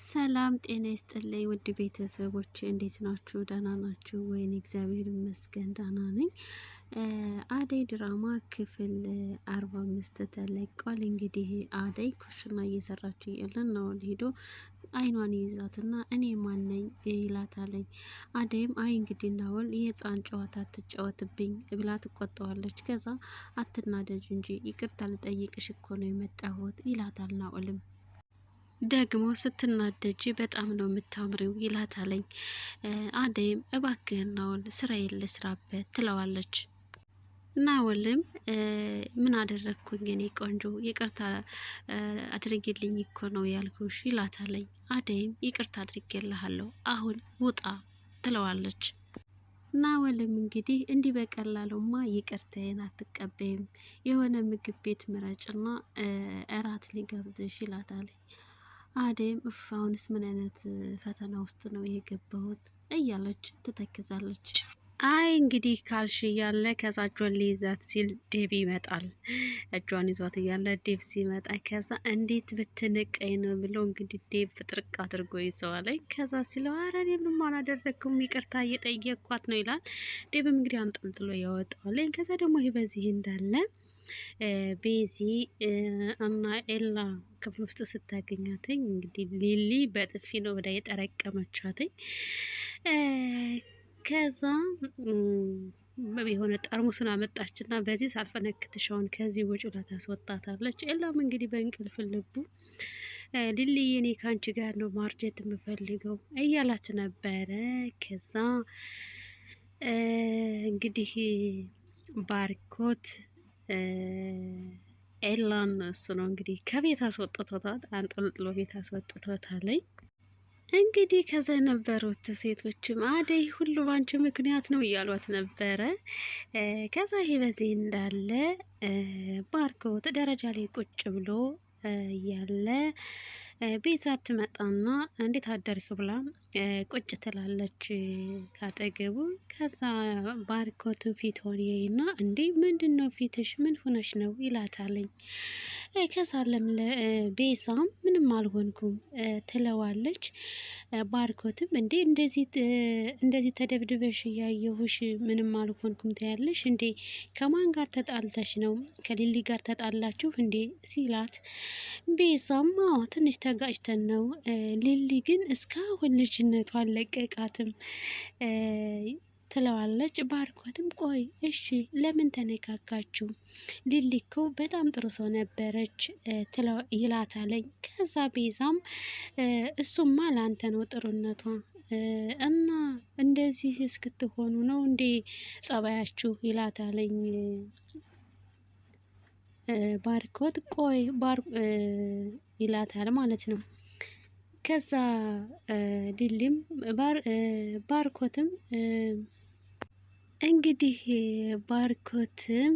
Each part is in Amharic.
ሰላም ጤና ይስጥልኝ ውድ ቤተሰቦች እንዴት ናችሁ? ደህና ናችሁ ወይን? እግዚአብሔር ይመስገን ደህና ነኝ። አደይ ድራማ ክፍል 45 ተለቋል። እንግዲህ አደይ ኩሽና እየሰራች እያለን ናኦል ሄዶ አይኗን ይይዛትና እኔ ማን ነኝ ይላታለኝ። አደይም አይ እንግዲህ ናኦል የህፃን ጨዋታ ትጫወትብኝ ብላ ትቆጣዋለች። ከዛ አትናደጅ እንጂ ይቅርታ ልጠይቅሽ እኮ ነው የመጣሁት ይላታል። ናኦልም ደግሞ ስትናደጂ በጣም ነው የምታምሪው ይላታለኝ። አደይም እባክህን ናኦል ስራዬን ልስራበት ትለዋለች። ናኦልም ምን አደረግኩኝ እኔ ቆንጆ ይቅርታ አድርጌልኝ እኮ ነው ያልኩሽ ይላታለኝ። አደይም ይቅርታ አድርጌልሃለሁ አሁን ውጣ ትለዋለች። ናኦልም እንግዲህ እንዲህ በቀላሉማ ይቅርታዬን አትቀበይም፣ የሆነ ምግብ ቤት ምረጭና እራት ሊጋብዝሽ ይላታለኝ። አደይም አሁንስ ምን አይነት ፈተና ውስጥ ነው የገባሁት እያለች ትተክዛለች። አይ እንግዲህ ካልሽ እያለ ከዛ እጇን ሊይዛት ሲል ዴቭ ይመጣል። እጇን ይዟት እያለ ዴቭ ሲመጣ ከዛ እንዴት ብትንቀኝ ነው ብሎ እንግዲህ ዴቭ ፍጥርቅ አድርጎ ይዘዋለኝ። ከዛ ሲለው ኧረ እኔ ምንም አላደረግኩም ይቅርታ እየጠየቅኳት ነው ይላል። ዴቭም እንግዲህ አንጠልጥሎ ያወጣዋለኝ። ከዛ ደግሞ ይህ በዚህ እንዳለ ቤዚ እና ኤላ ክፍል ውስጥ ስታገኛትኝ እንግዲህ ሊሊ በጥፊ ነው ወደ የጠረቀመቻትኝ። ከዛ የሆነ ጠርሙሱን አመጣችና በዚህ ሳልፈነክትሻውን ከዚህ ውጭ ብላ ታስወጣታለች። ኤላም እንግዲህ በእንቅልፍ ልቡ ሊሊ እኔ ከአንቺ ጋር ነው ማርጀት የምፈልገው እያላት ነበረ። ከዛ እንግዲህ ባርኮት ኤላን እሱ ነው እንግዲህ ከቤት አስወጥቶታል። አንጠልጥሎ ቤት አስወጥቶታለኝ። እንግዲህ ከዛ የነበሩት ሴቶችም አደይ ሁሉ ባንቺ ምክንያት ነው እያሏት ነበረ። ከዛ ይሄ በዚህ እንዳለ ባርኮት ደረጃ ላይ ቁጭ ብሎ እያለ ቤዛ ትመጣና እንዴት አደርክ ብላ ቁጭ ትላለች ካጠገቡ። ከዛ ባርኮት ፊት ሆነና እንዴ ምንድን ነው ፊትሽ ምን ሆነሽ ነው ይላታለኝ። ከዛ ቤዛም ምንም አልሆንኩም ትለዋለች። ባርኮትም እንዴ እንደዚህ ተደብድበሽ እያየሁሽ ምንም አልሆንኩም ትያለሽ እንዴ? ከማን ጋር ተጣልተሽ ነው? ከሊሊ ጋር ተጣላችሁ እንዴ ሲላት፣ ቤዛም አዎ ትንሽ ተጋጭተን ነው፣ ሊሊ ግን እስካሁን ልጅነቷ አልለቀቃትም ትለዋለች። ባርኮትም ቆይ እሺ ለምን ተነካካችሁ? ሊሊ እኮ በጣም ጥሩ ሰው ነበረች ይላታለኝ። ከዛ ቤዛም እሱማ ላንተ ነው ጥሩነቷ እና እንደዚህ እስክትሆኑ ነው እንዴ ጸባያችሁ ይላታለኝ። ባርኮት ቆይ ይላታል ማለት ነው። ከዛ ሊሊም ባርኮትም እንግዲህ ባርኮትም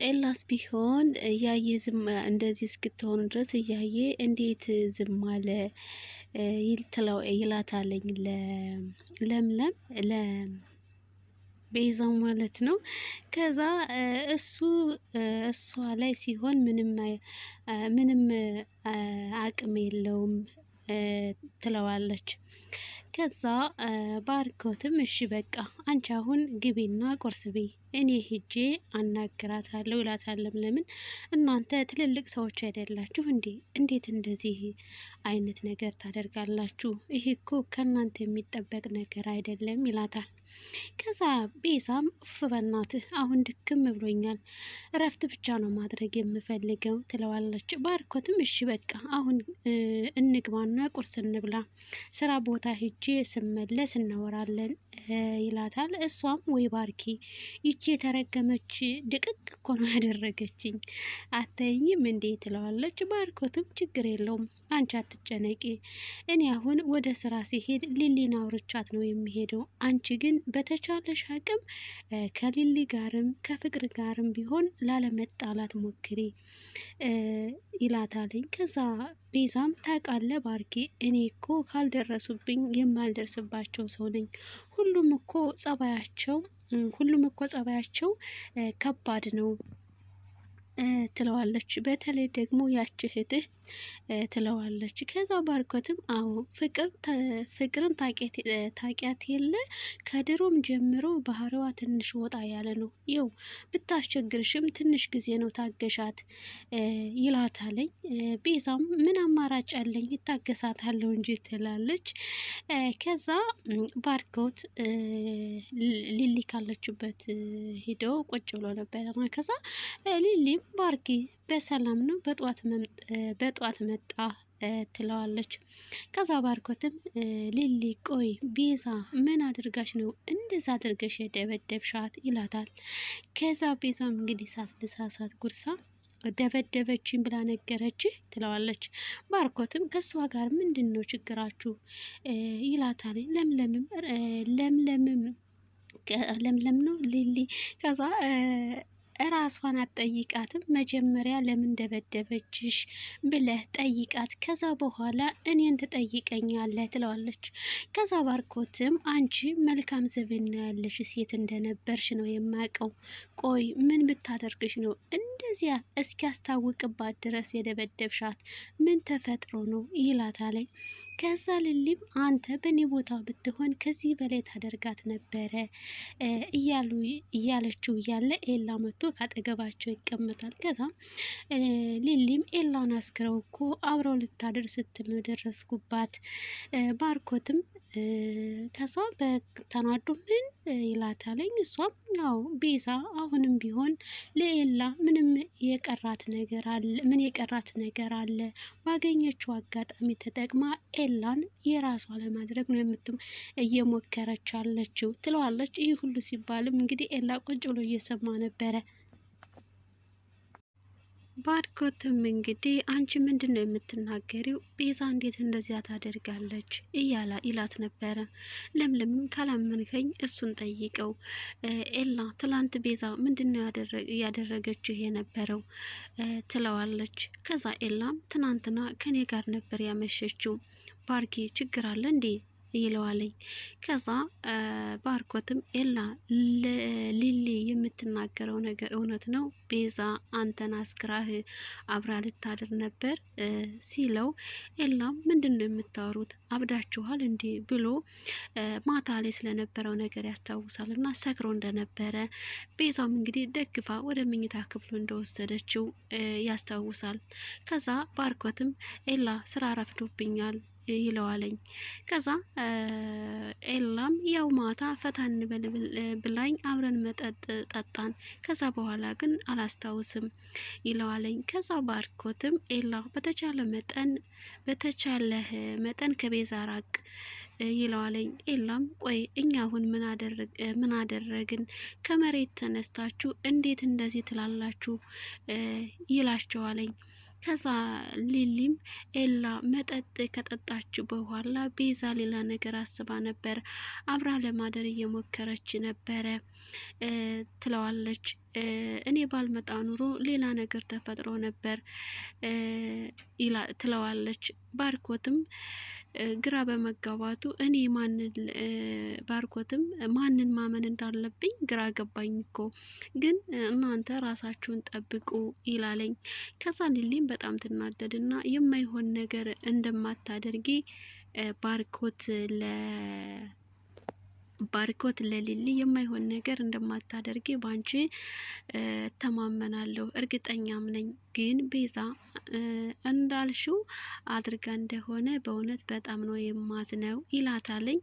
ኤላስ ቢሆን እያየ ዝም እንደዚህ እስክትሆኑ ድረስ እያየ እንዴት ዝም አለ ይላታለኝ ለምለም ቤዛው ማለት ነው። ከዛ እሷ ላይ ሲሆን ምንም አቅም የለውም ትለዋለች። ከዛ ባርኮትም እሺ በቃ አንቺ አሁን ግቢና ቁርስ ብይ እኔ ሄጄ አናግራታለሁ ይላታለም። ለምን እናንተ ትልልቅ ሰዎች አይደላችሁ እንዴ? እንዴት እንደዚህ አይነት ነገር ታደርጋላችሁ? ይሄ እኮ ከእናንተ የሚጠበቅ ነገር አይደለም ይላታል። ከዛ ቤዛም እፍ በናትህ አሁን ድክም ብሎኛል፣ እረፍት ብቻ ነው ማድረግ የምፈልገው ትለዋለች። ባርኮትም እሺ በቃ አሁን እንግባና ቁርስ እንብላ፣ ስራ ቦታ ሄጄ ስመለስ እናወራለን ይላታል። እሷም ወይ ባርኪ ይቺ የተረገመች ድቅቅ እኮ ነው ያደረገችኝ አታይኝም እንዴ ትለዋለች። ባርኮትም ችግር የለውም አንቺ አትጨነቂ፣ እኔ አሁን ወደ ስራ ሲሄድ ሊሊን አውርቻት ነው የሚሄደው። አንቺ ግን በተቻለሽ አቅም ከሊሊ ጋርም ከፍቅር ጋርም ቢሆን ላለመጣላት ሞክሪ ይላታልኝ። ከዛ ቤዛም ታውቃለህ ባርኪ እኔ እኮ ካልደረሱብኝ የማልደርስባቸው ሰው ነኝ። ሁሉም እኮ ጸባያቸው ከባድ ነው ትለዋለች። በተለይ ደግሞ ያች እህትህ ትለዋለች። ከዛ ባርኮትም አዎ ፍቅርን ታቂያት የለ ከድሮም ጀምሮ ባህሪዋ ትንሽ ወጣ ያለ ነው። ይው ብታስቸግርሽም ትንሽ ጊዜ ነው ታገሻት ይላታለኝ። ቤዛም ምን አማራጭ አለኝ ይታገሳታለሁ እንጂ ትላለች። ከዛ ባርኮት ሊሊ ካለችበት ሂደው ቁጭ ብሎ ነበር። ከዛ ሊሊም ባርኪ በሰላም ነው በጠዋት መጣ ትለዋለች። ከዛ ባርኮትም ሊሊ ቆይ ቤዛ ምን አድርጋሽ ነው እንደዛ አድርገሽ የደበደብሻት ይላታል። ከዛ ቤዛም እንግዲህ ሳትሳሳት ጉርሳ ደበደበችኝ ብላ ነገረች ትለዋለች። ባርኮትም ከሷ ጋር ምንድን ነው ችግራችሁ ይላታል። ለምለም ነው ሊሊ። ከዛ ራሷን አትጠይቃትም መጀመሪያ ለምን ደበደበችሽ ብለህ ጠይቃት፣ ከዛ በኋላ እኔን ትጠይቀኛለህ ትለዋለች። ከዛ ባርኮትም አንቺ መልካም ስብዕና ያለሽ ሴት እንደነበርሽ ነው የማውቀው። ቆይ ምን ብታደርግሽ ነው እንደዚያ እስኪያስታውቅባት ድረስ የደበደብሻት? ምን ተፈጥሮ ነው ይላታለኝ። ከዛ ልሊም አንተ በእኔ ቦታ ብትሆን ከዚህ በላይ ታደርጋት ነበረ እያለችው እያለ ኤላ መጥቶ ካጠገባቸው ይቀመጣል። ከዛ ሊሊም ኤላን አስክረው እኮ አብረው ልታደር ስትል ነው ደረስኩባት። ባርኮትም ከዛ በተናዶ ምን ይላታለኝ። እሷም ያው ቤዛ አሁንም ቢሆን ለኤላ ምንም የቀራት ነገር አለ? ባገኘችው አጋጣሚ ተጠቅማ ኤላን የራሷ ለማድረግ ነው እየሞከረች አለችው ትለዋለች። ይህ ሁሉ ሲባልም እንግዲህ ኤላ ቁጭ ብሎ እየሰማ ነበረ። ባርኮትም እንግዲህ አንቺ ምንድን ነው የምትናገሪው? ቤዛ እንዴት እንደዚያ ታደርጋለች ይላት ነበረ። ለምለምም ካላመንከኝ እሱን ጠይቀው ኤላ ትላንት ቤዛ ምንድን ነው ያደረገችው የነበረው ትለዋለች። ከዛ ኤላም ትናንትና ከኔ ጋር ነበር ያመሸችው። ባርኪ ችግር አለ እንዴ ይለዋለኝ። ከዛ ባርኮትም ኤላ ሊሊ የምትናገረው ነገር እውነት ነው? ቤዛ አንተን አስክራህ አብራ ልታድር ነበር ሲለው፣ ኤላም ምንድን ነው የምታወሩት? አብዳችኋል እንዴ ብሎ ማታ ላይ ስለነበረው ነገር ያስታውሳል እና ሰክሮ እንደነበረ ቤዛም እንግዲህ ደግፋ ወደ መኝታ ክፍሉ እንደወሰደችው ያስታውሳል። ከዛ ባርኮትም ኤላ ስራ ረፍዶብኛል ይለዋለኝ። ከዛ ኤላም ያው ማታ ፈታ እንበል ብላኝ አብረን መጠጥ ጠጣን፣ ከዛ በኋላ ግን አላስታውስም ይለዋለኝ። ከዛ ባርኮትም ኤላ በተቻለህ መጠን ከቤዛ ራቅ ይለዋለኝ። ኤላም ቆይ እኛ አሁን ምን አደረግን? ከመሬት ተነስታችሁ እንዴት እንደዚህ ትላላችሁ? ይላቸዋለኝ። ከዛ ሊሊም ኤላ መጠጥ ከጠጣች በኋላ ቤዛ ሌላ ነገር አስባ ነበር፣ አብራ ለማደር እየሞከረች ነበረ ትለዋለች። እኔ ባልመጣ ኑሮ ሌላ ነገር ተፈጥሮ ነበር ትለዋለች። ባርኮትም ግራ በመጋባቱ ባርኮትም ማንን ማመን እንዳለብኝ ግራ ገባኝ እኮ፣ ግን እናንተ ራሳችሁን ጠብቁ ይላለኝ። ከዛ ሊሊም በጣም ትናደድና የማይሆን ነገር እንደማታደርጊ ባርኮት ለሊሊ የማይሆን ነገር እንደማታደርጊ ባንቺ እተማመናለሁ፣ እርግጠኛም ነኝ። ግን ቤዛ እንዳልሽው አድርጋ እንደሆነ በእውነት በጣም ነው የማዝነው ይላታለኝ።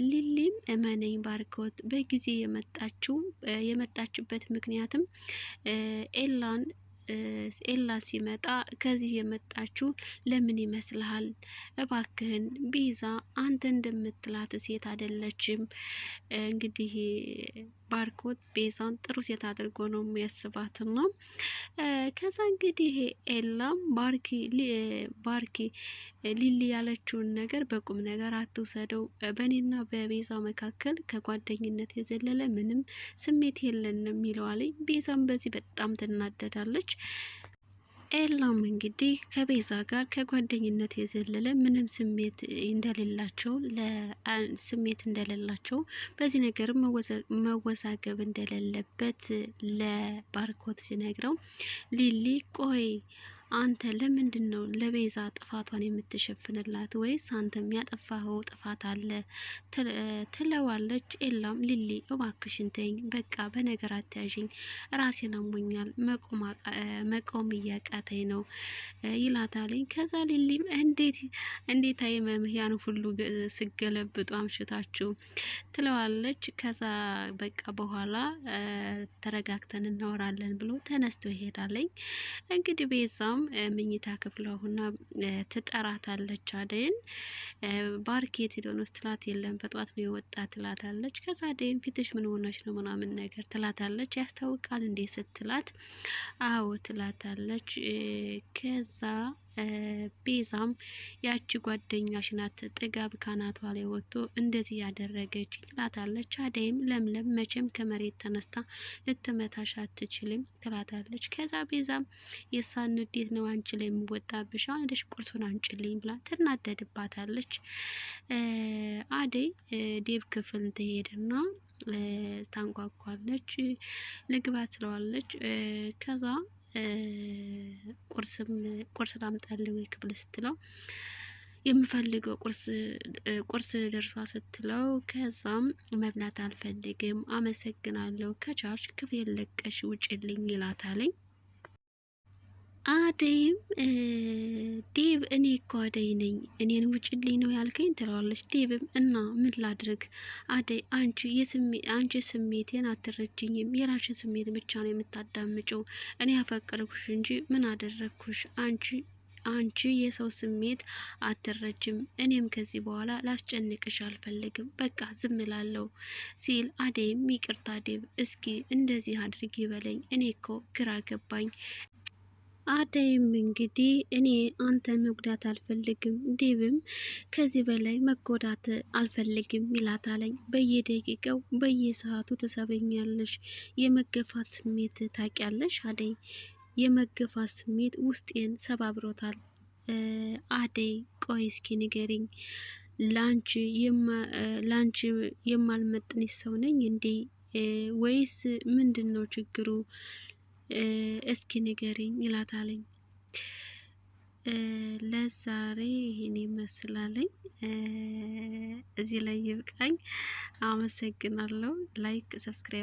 ሊሊም እመነኝ ባርኮት በጊዜ የመጣችበት ምክንያትም ኤላ ሲመጣ ከዚህ የመጣችው ለምን ይመስልሃል? እባክህን ቤዛ አንተ እንደምትላት ሴት አይደለችም። እንግዲህ ባርኮት ቤዛን ጥሩ ሴት አድርጎ ነው የሚያስባት ነው። ከዛ እንግዲህ ኤላም ባርኪ ሊሊ ያለችውን ነገር በቁም ነገር አትውሰደው፣ በእኔና በቤዛ መካከል ከጓደኝነት የዘለለ ምንም ስሜት የለንም ይለዋል። ቤዛም በዚህ በጣም ትናደዳለች። ኤላም እንግዲህ ከቤዛ ጋር ከጓደኝነት የዘለለ ምንም ስሜት እንደሌላቸው በዚህ ነገር መወዛገብ እንደሌለበት ለባርኮት ሲነግረው ሊሊ ቆይ አንተ ለምንድን ነው ለቤዛ ጥፋቷን የምትሸፍንላት? ወይስ አንተ የሚያጠፋኸው ጥፋት አለ ትለዋለች። ኤላም ሊሊ እባክሽን ተይኝ፣ በቃ በነገር አትያዥኝ፣ ራሴን አሞኛል፣ መቆም እያቃተኝ ነው ይላታለኝ። ከዛ ሊሊም እንዴት አይመምህ ያን ሁሉ ስገለብጡ አምሽታችሁ ትለዋለች። ከዛ በቃ በኋላ ተረጋግተን እናወራለን ብሎ ተነስቶ ይሄዳለኝ። እንግዲህ ቤዛም ምኝታ ክፍሏ ሆና ትጠራታለች አደይን። ባርኬት ሄዶ ነው ስትላት የለም በጧት ነው የወጣ ትላታለች። ከዛ አደይም ፊትሽ ምን ሆነች ነው ምናምን ነገር ትላታለች። ያስታውቃል እንዴ ስትላት አዎ ትላታለች። ከዛ ቤዛም ያቺ ጓደኛሽ ናት ጥጋብ ካናቷ ላይ ወጥቶ እንደዚህ ያደረገች ትላታለች። አደይም ለምለም መቼም ከመሬት ተነስታ ልትመታሽ አትችልም ትላታለች። ከዛ ቤዛም የሳን ንዴት ነው አንቺ ላይ የምወጣብሽ፣ አሁን ሄደሽ ቁርሱን አንጭልኝ ብላ ትናደድባታለች። አደይ ዴቭ ክፍል ትሄድና ታንኳኳለች። ልግባ ትለዋለች። ከዛ ቁርስ ላምጣልህ ወይ ክፍል ስትለው የምፈልገው ቁርስ ደርሷ ስትለው ከዛም መብላት አልፈልግም አመሰግናለሁ ከቻልሽ ክፍል ለቀሽ ውጭልኝ ይላታለኝ። አደይም ዴቭ እኔ እኮ አደይ ነኝ እኔን ውጭልኝ ነው ያልከኝ ትለዋለች። ዴቭም እና ምን ላድርግ አደይ አንቺ ስሜቴን አትረጅኝም፣ የራሽን ስሜት ብቻ ነው የምታዳምጪው። እኔ ያፈቀርኩሽ እንጂ ምን አደረግኩሽ? አንቺ የሰው ስሜት አትረጅም። እኔም ከዚህ በኋላ ላስጨንቅሽ አልፈልግም፣ በቃ ዝም እላለሁ ሲል አደይም ይቅርታ ዴቭ፣ እስኪ እንደዚህ አድርጊ በለኝ፣ እኔ እኮ ግራ ገባኝ። አደይም እንግዲህ እኔ አንተን መጉዳት አልፈልግም፣ ዴቭም ከዚህ በላይ መጎዳት አልፈልግም ይላታለኝ። በየደቂቃው በየሰዓቱ ትሰበኛለሽ፣ የመገፋት ስሜት ታውቂያለሽ አደይ፣ የመገፋት ስሜት ውስጤን ሰባብሮታል። አደይ ቆይ እስኪ ንገሪኝ፣ ላንቺ የማልመጥንሽ ሰው ነኝ እንዴ? ወይስ ምንድን ነው ችግሩ? እስኪ ንገሪኝ ይላታለኝ። ለዛሬ ይሄን ይመስላለኝ። እዚህ ላይ ይብቃኝ። አመሰግናለሁ። ላይክ ሰብስክራይብ